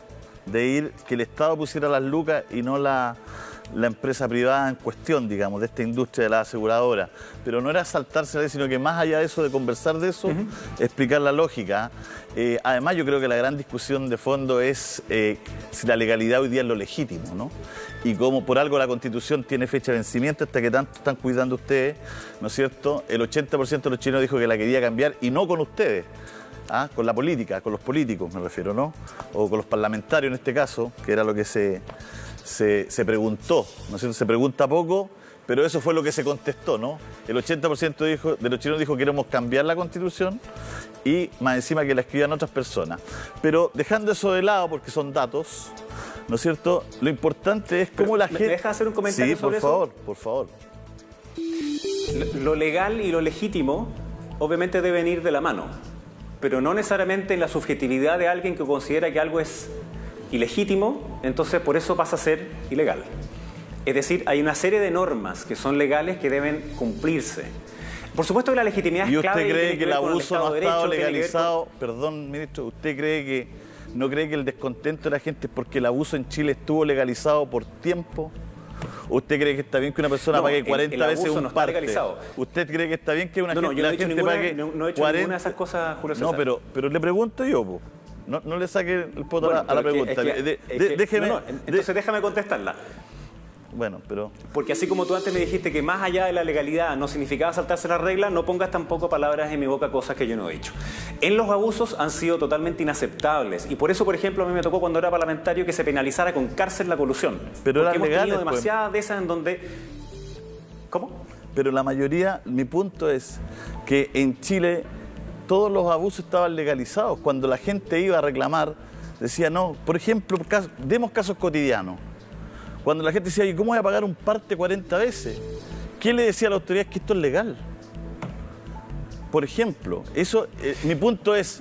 Speaker 1: de ir que el Estado pusiera las lucas y no la empresa privada en cuestión, digamos, de esta industria de la aseguradora. Pero no era saltarse, sino que más allá de eso, de conversar de eso, explicar la lógica. Además, yo creo que la gran discusión de fondo es si la legalidad hoy día es lo legítimo, ¿no? Y como por algo la Constitución tiene fecha de vencimiento, hasta que tanto están cuidando ustedes, ¿no es cierto? El 80% de los chilenos dijo que la quería cambiar y no con ustedes, con la política, con los políticos me refiero, ¿no? O con los parlamentarios en este caso, que era lo que se preguntó, ¿no es cierto? Se pregunta poco, pero eso fue lo que se contestó, ¿no? El 80% de los chilenos dijo que queremos cambiar la Constitución y más encima que la escriban otras personas. Pero dejando eso de lado, porque son datos, ¿no es cierto? Lo importante es cómo la gente...
Speaker 3: ¿Me dejas hacer un comentario sobre eso?
Speaker 1: Sí, por favor.
Speaker 3: Lo legal y lo legítimo obviamente deben ir de la mano, pero no necesariamente en la subjetividad de alguien que considera que algo es ilegítimo, entonces por eso pasa a ser ilegal. Es decir, hay una serie de normas que son legales que deben cumplirse. Por supuesto que la legitimidad es clave.
Speaker 1: ¿Y usted cree que el abuso no ha estado
Speaker 3: legalizado?
Speaker 1: legalizado? Perdón, ministro, ¿usted no cree que el descontento de la gente es porque el abuso en Chile estuvo legalizado por tiempo? ¿Usted cree que está bien que una persona pague 40 veces un parte? Legalizado. ¿Usted cree que está bien que una gente pague 40?
Speaker 3: Ninguna de esas cosas, Julio César.
Speaker 1: No, pero le pregunto yo, po. No le saque el poto a la pregunta.
Speaker 3: Entonces déjame contestarla.
Speaker 1: Bueno, pero...
Speaker 3: Porque así como tú antes me dijiste que más allá de la legalidad no significaba saltarse las reglas, no pongas tampoco palabras en mi boca, cosas que yo no he dicho. En los abusos han sido totalmente inaceptables y por eso, por ejemplo, a mí me tocó cuando era parlamentario que se penalizara con cárcel la colusión.
Speaker 1: Pero
Speaker 3: porque hemos tenido
Speaker 1: legales,
Speaker 3: demasiadas de esas en donde... ¿Cómo?
Speaker 1: Pero la mayoría, mi punto es que en Chile todos los abusos estaban legalizados. Cuando la gente iba a reclamar, decía no. Por ejemplo, demos casos cotidianos. Cuando la gente decía, ¿y cómo voy a pagar un parte 40 veces? ¿Quién le decía a la autoridad que esto es legal? Por ejemplo, mi punto es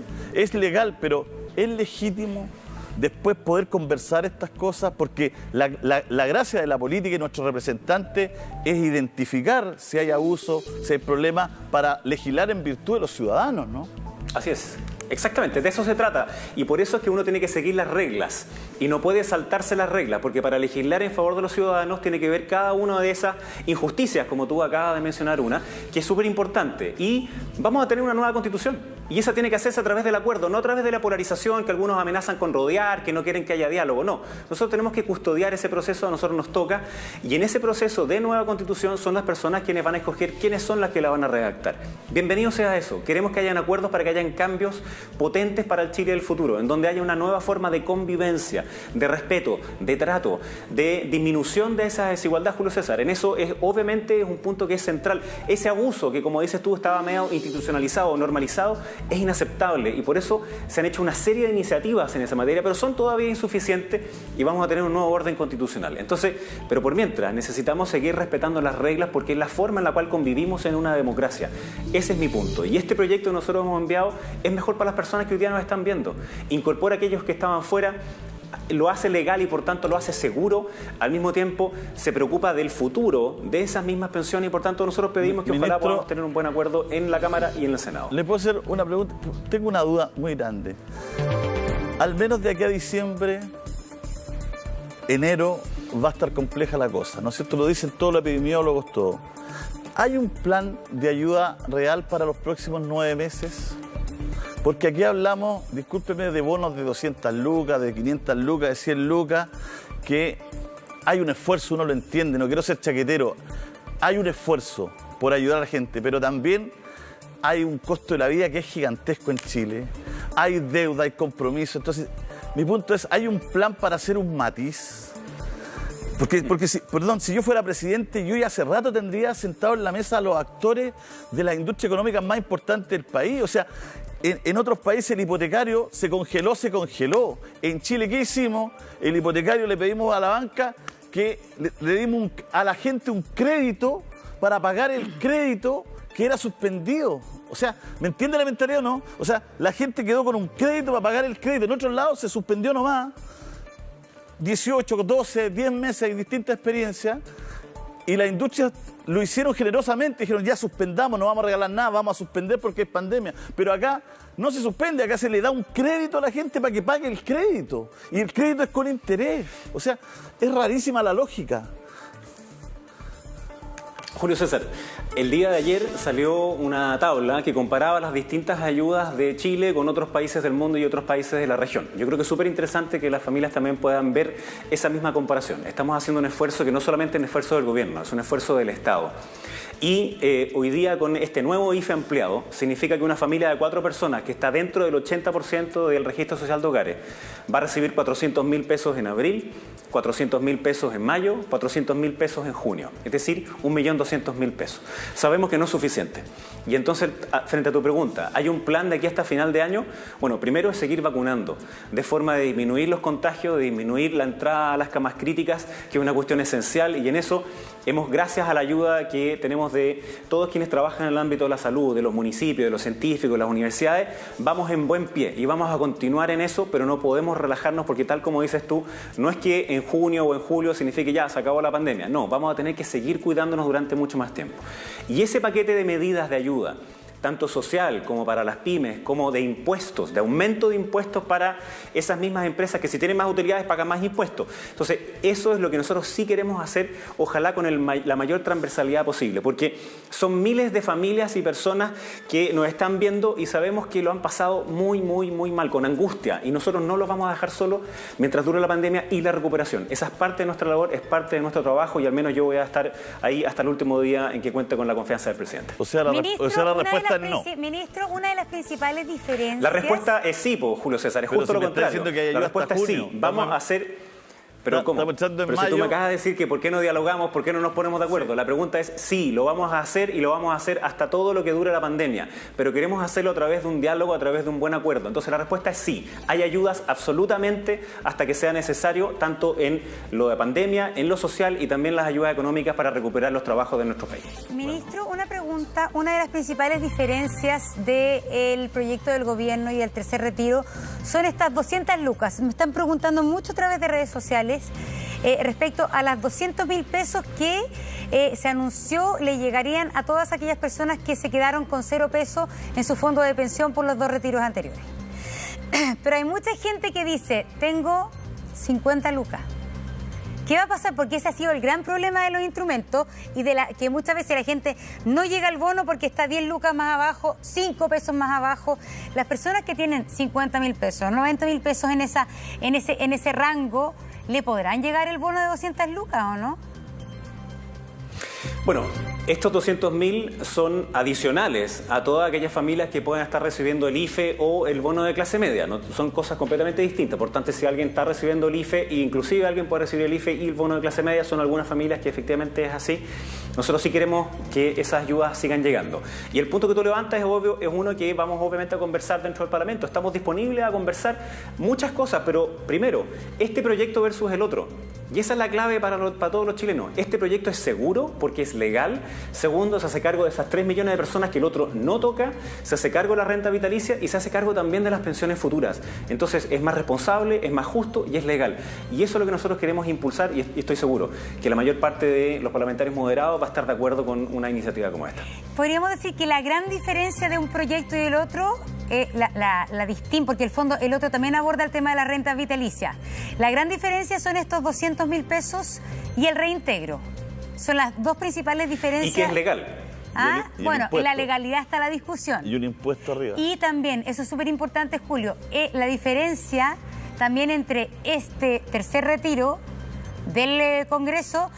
Speaker 1: legal, pero es legítimo después poder conversar estas cosas, porque la gracia de la política y nuestros representantes es identificar si hay abuso, si hay problemas, para legislar en virtud de los ciudadanos, ¿no?
Speaker 3: Así es. Exactamente, de eso se trata. Y por eso es que uno tiene que seguir las reglas y no puede saltarse las reglas, porque para legislar en favor de los ciudadanos tiene que ver cada una de esas injusticias, como tú acabas de mencionar una, que es súper importante. Y vamos a tener una nueva constitución. Y esa tiene que hacerse a través del acuerdo, no a través de la polarización que algunos amenazan con rodear, que no quieren que haya diálogo. No, nosotros tenemos que custodiar ese proceso, a nosotros nos toca. Y en ese proceso de nueva constitución son las personas quienes van a escoger quiénes son las que la van a redactar. Bienvenido sea eso. Queremos que hayan acuerdos para que hayan cambios potentes para el Chile del futuro, en donde haya una nueva forma de convivencia, de respeto, de trato, de disminución de esa desigualdad, Julio César. En eso obviamente es un punto que es central. Ese abuso que, como dices tú, estaba medio institucionalizado o normalizado, es inaceptable y por eso se han hecho una serie de iniciativas en esa materia, pero son todavía insuficientes y vamos a tener un nuevo orden constitucional. Entonces, pero por mientras, necesitamos seguir respetando las reglas porque es la forma en la cual convivimos en una democracia. Ese es mi punto. Y este proyecto que nosotros hemos enviado es mejor para las personas que hoy día nos están viendo. Incorpora a aquellos que estaban fuera, lo hace legal y por tanto lo hace seguro, al mismo tiempo se preocupa del futuro de esas mismas pensiones y por tanto nosotros pedimos que ojalá podamos tener un buen acuerdo en la Cámara y en el Senado.
Speaker 1: ¿Le puedo hacer una pregunta? Tengo una duda muy grande. Al menos de aquí a diciembre, enero, va a estar compleja la cosa, ¿no es cierto? Lo dicen todos los epidemiólogos, todo. ¿Hay un plan de ayuda real para los próximos 9 meses? Porque aquí hablamos, discúlpeme, de bonos de 200 lucas, de 500 lucas, de 100 lucas, que hay un esfuerzo, uno lo entiende, no quiero ser chaquetero, hay un esfuerzo por ayudar a la gente, pero también hay un costo de la vida que es gigantesco en Chile, hay deuda, hay compromiso, entonces mi punto es, ¿hay un plan para hacer un matiz? Porque si yo fuera presidente, yo ya hace rato tendría sentado en la mesa a los actores de la industria económica más importante del país, o sea, en otros países el hipotecario se congeló. En Chile, ¿qué hicimos? El hipotecario le pedimos a la banca que le dimos a la gente un crédito para pagar el crédito que era suspendido. O sea, ¿me entiende la mentalidad o no? O sea, la gente quedó con un crédito para pagar el crédito. En otros lados se suspendió nomás. 18, 12, 10 meses, hay distintas experiencias. Y la industria lo hicieron generosamente, dijeron ya suspendamos, no vamos a regalar nada, vamos a suspender porque es pandemia. Pero acá no se suspende, acá se le da un crédito a la gente para que pague el crédito. Y el crédito es con interés. O sea, es rarísima la lógica.
Speaker 3: Julio César, el día de ayer salió una tabla que comparaba las distintas ayudas de Chile con otros países del mundo y otros países de la región. Yo creo que es súper interesante que las familias también puedan ver esa misma comparación. Estamos haciendo un esfuerzo que no solamente es un esfuerzo del gobierno, es un esfuerzo del Estado. Y hoy día con este nuevo IFE ampliado, significa que una familia de 4 personas que está dentro del 80% del registro social de hogares va a recibir 400.000 pesos en abril, 400.000 pesos en mayo, 400.000 pesos en junio, es decir, 1.200.000 pesos. Sabemos que no es suficiente. Y entonces, frente a tu pregunta, ¿hay un plan de aquí hasta final de año? Bueno, primero es seguir vacunando, de forma de disminuir los contagios, de disminuir la entrada a las camas críticas, que es una cuestión esencial, y en eso gracias a la ayuda que tenemos de todos quienes trabajan en el ámbito de la salud, de los municipios, de los científicos, de las universidades, vamos en buen pie y vamos a continuar en eso, pero no podemos relajarnos porque tal como dices tú, no es que en junio o en julio signifique ya se acabó la pandemia, no, vamos a tener que seguir cuidándonos durante mucho más tiempo. Y ese paquete de medidas de ayuda, tanto social como para las pymes, como de impuestos, de aumento de impuestos para esas mismas empresas que si tienen más utilidades pagan más impuestos. Entonces, eso es lo que nosotros sí queremos hacer, ojalá con la mayor transversalidad posible, porque son miles de familias y personas que nos están viendo y sabemos que lo han pasado muy, muy, muy mal, con angustia, y nosotros no los vamos a dejar solos mientras dure la pandemia y la recuperación. Esa es parte de nuestra labor, es parte de nuestro trabajo y al menos yo voy a estar ahí hasta el último día en que cuente con la confianza del presidente.
Speaker 1: O sea, la respuesta no.
Speaker 2: Ministro, una de las principales diferencias...
Speaker 3: La respuesta es sí, Julio César, es justo lo contrario.
Speaker 1: La respuesta es sí,
Speaker 3: vamos a hacer... Pero ¿cómo? Pero si tú me acabas de decir que por qué no dialogamos, por qué no nos ponemos de acuerdo. La pregunta es sí, lo vamos a hacer y lo vamos a hacer hasta todo lo que dure la pandemia. Pero queremos hacerlo a través de un diálogo, a través de un buen acuerdo. Entonces la respuesta es sí. Hay ayudas absolutamente hasta que sea necesario, tanto en lo de pandemia, en lo social y también las ayudas económicas para recuperar los trabajos de nuestro país.
Speaker 2: Ministro, una pregunta. Una de las principales diferencias del proyecto del gobierno y del tercer retiro son estas 200 lucas. Me están preguntando mucho a través de redes sociales respecto a las 200.000 pesos que se anunció le llegarían a todas aquellas personas que se quedaron con 0 pesos en su fondo de pensión por los 2 retiros anteriores. Pero hay mucha gente que dice, tengo 50 lucas. ¿Qué va a pasar? Porque ese ha sido el gran problema de los instrumentos y que muchas veces la gente no llega al bono porque está 10 lucas más abajo, 5 pesos más abajo. Las personas que tienen 50.000 pesos, 90.000 pesos en ese rango, ¿le podrán llegar el bono de 200 lucas o no?
Speaker 3: Bueno, estos 200.000 son adicionales a todas aquellas familias que puedan estar recibiendo el IFE o el bono de clase media, ¿no? Son cosas completamente distintas. Por tanto, si alguien está recibiendo el IFE, e inclusive alguien puede recibir el IFE y el bono de clase media, son algunas familias que efectivamente es así. Nosotros sí queremos que esas ayudas sigan llegando. Y el punto que tú levantas es obvio, es uno que vamos obviamente a conversar dentro del Parlamento. Estamos disponibles a conversar muchas cosas, pero primero, este proyecto versus el otro. Y esa es la clave para todos los chilenos. Este proyecto es seguro porque es legal. Segundo, se hace cargo de esas 3 millones de personas que el otro no toca. Se hace cargo de la renta vitalicia y se hace cargo también de las pensiones futuras. Entonces es más responsable, es más justo y es legal. Y eso es lo que nosotros queremos impulsar y estoy seguro que la mayor parte de los parlamentarios moderados va a estar de acuerdo con una iniciativa como esta.
Speaker 2: Podríamos decir que la gran diferencia de un proyecto y del otro, la distinta, porque el fondo el otro también aborda el tema de la renta vitalicia. La gran diferencia son estos 200.000 pesos y el reintegro. Son las dos principales diferencias.
Speaker 3: ¿Y qué es legal?
Speaker 2: Bueno, en la legalidad está la discusión.
Speaker 1: Y un impuesto arriba.
Speaker 2: Y también, eso es súper importante, Julio, la diferencia también entre este tercer retiro del Congreso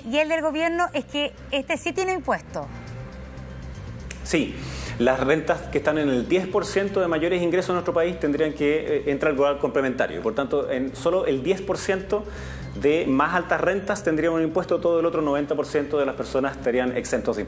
Speaker 2: y el del gobierno es que este sí tiene impuesto.
Speaker 3: Sí. Las rentas que están en el 10% de mayores ingresos en nuestro país tendrían que entrar al global complementario. Por tanto, solo el 10% de más altas rentas tendrían un impuesto, todo el otro 90% de las personas estarían exentos de impuestos.